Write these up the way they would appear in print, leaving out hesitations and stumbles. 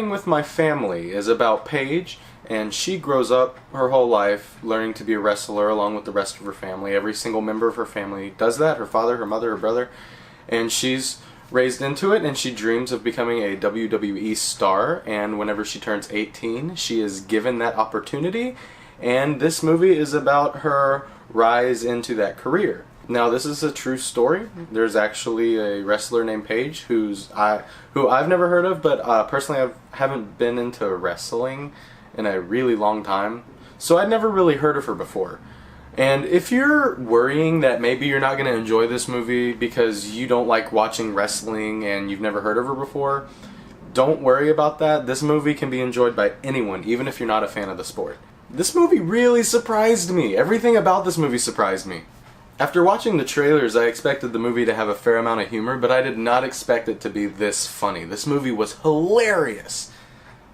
Fighting with My Family is about Paige, and she grows up her whole life learning to be a wrestler along with the rest of her family. Every single member of her family does that, her father, her mother, her brother, and she's raised into it, and she dreams of becoming a WWE star, and whenever she turns 18, she is given that opportunity, and this movie is about her rise into that career. Now, this is a true story. There's actually a wrestler named Paige who I've never heard of, but personally I haven't been into wrestling in a really long time, so I'd never really heard of her before. And if you're worrying that maybe you're not going to enjoy this movie because you don't like watching wrestling and you've never heard of her before, don't worry about that. This movie can be enjoyed by anyone, even if you're not a fan of the sport. This movie really surprised me. Everything about this movie surprised me. After watching the trailers, I expected the movie to have a fair amount of humor, but I did not expect it to be this funny. This movie was hilarious.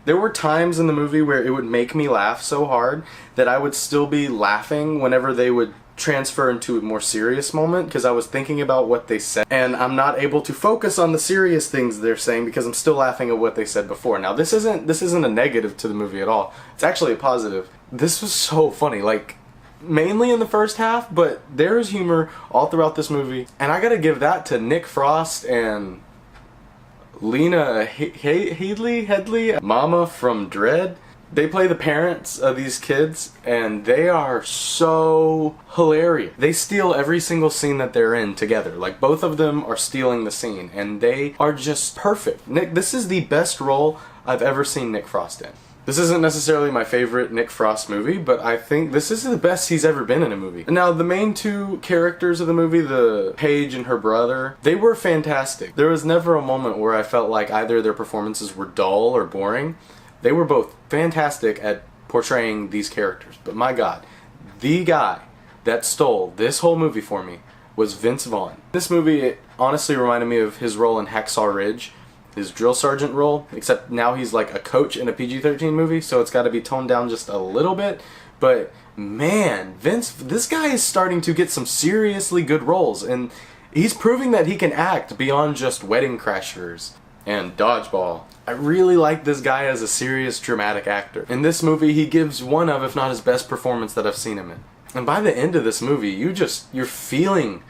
There were times in the movie where it would make me laugh so hard that I would still be laughing whenever they would transfer into a more serious moment, because I was thinking about what they said, and I'm not able to focus on the serious things they're saying because I'm still laughing at what they said before. Now, this isn't a negative to the movie at all. It's actually a positive. This was so funny, like, mainly in the first half, but there's humor all throughout this movie, and I gotta give that to Nick Frost and Lena Headey, Mama from Dread. They play the parents of these kids, and they are so hilarious. They steal every single scene that they're in together. Like, both of them are stealing the scene, and they are just perfect. Nick, this is the best role I've ever seen Nick Frost in. This isn't necessarily my favorite Nick Frost movie, but I think this is the best he's ever been in a movie. Now, the main two characters of the movie, the Paige and her brother, they were fantastic. There was never a moment where I felt like either their performances were dull or boring. They were both fantastic at portraying these characters. But my God, the guy that stole this whole movie for me was Vince Vaughn. This movie, it honestly reminded me of his role in Hacksaw Ridge. His drill sergeant role, except now he's like a coach in a PG-13 movie, so it's got to be toned down just a little bit. But man, Vince, this guy is starting to get some seriously good roles, and he's proving that he can act beyond just Wedding Crashers and Dodgeball. I really like this guy as a serious dramatic actor. In this movie, he gives one of, if not his best performance that I've seen him in. And by the end of this movie, you're feeling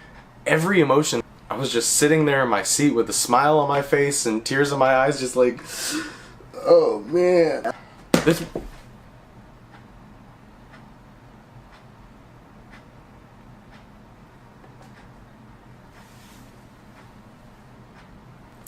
every emotion. I was just sitting there in my seat with a smile on my face and tears in my eyes, just like, oh man.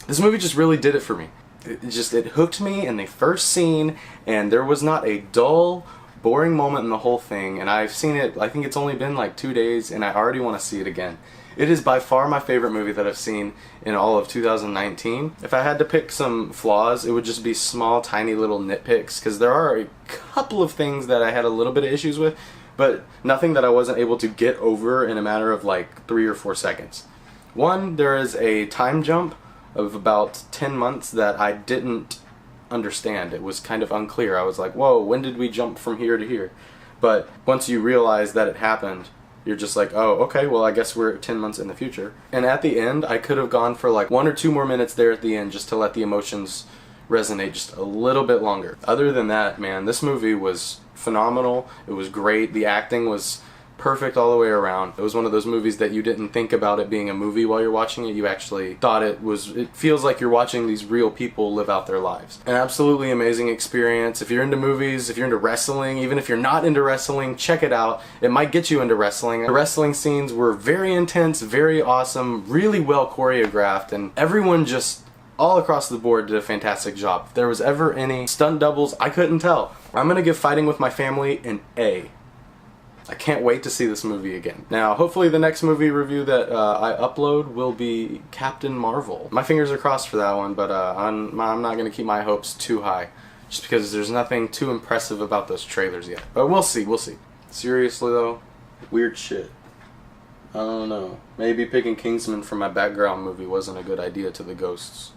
This movie just really did it for me. It hooked me in the first scene, and there was not a dull, boring moment in the whole thing, and I've seen it, I think it's only been like 2 days, and I already want to see it again. It is by far my favorite movie that I've seen in all of 2019. If I had to pick some flaws, it would just be small, tiny little nitpicks, because there are a couple of things that I had a little bit of issues with, but nothing that I wasn't able to get over in a matter of like 3 or 4 seconds. One, there is a time jump of about 10 months that I didn't understand. It was kind of unclear. I was like, whoa, when did we jump from here to here? But once you realize that it happened, you're just like, oh, okay, well, I guess we're 10 months in the future. And at the end, I could have gone for like 1 or 2 more minutes there at the end just to let the emotions resonate just a little bit longer. Other than that, man, this movie was phenomenal. It was great. The acting was perfect all the way around. It was one of those movies that you didn't think about it being a movie while you're watching it. You actually thought it feels like you're watching these real people live out their lives. An absolutely amazing experience. If you're into movies, if you're into wrestling, even if you're not into wrestling, check it out. It might get you into wrestling. The wrestling scenes were very intense, very awesome, really well choreographed, and everyone just all across the board did a fantastic job. If there was ever any stunt doubles, I couldn't tell. I'm gonna give Fighting with My Family an A. I can't wait to see this movie again. Now, hopefully the next movie review that I upload will be Captain Marvel. My fingers are crossed for that one, but I'm not going to keep my hopes too high, just because there's nothing too impressive about those trailers yet. But we'll see, we'll see. Seriously though, weird shit. I don't know. Maybe picking Kingsman for my background movie wasn't a good idea to the ghosts.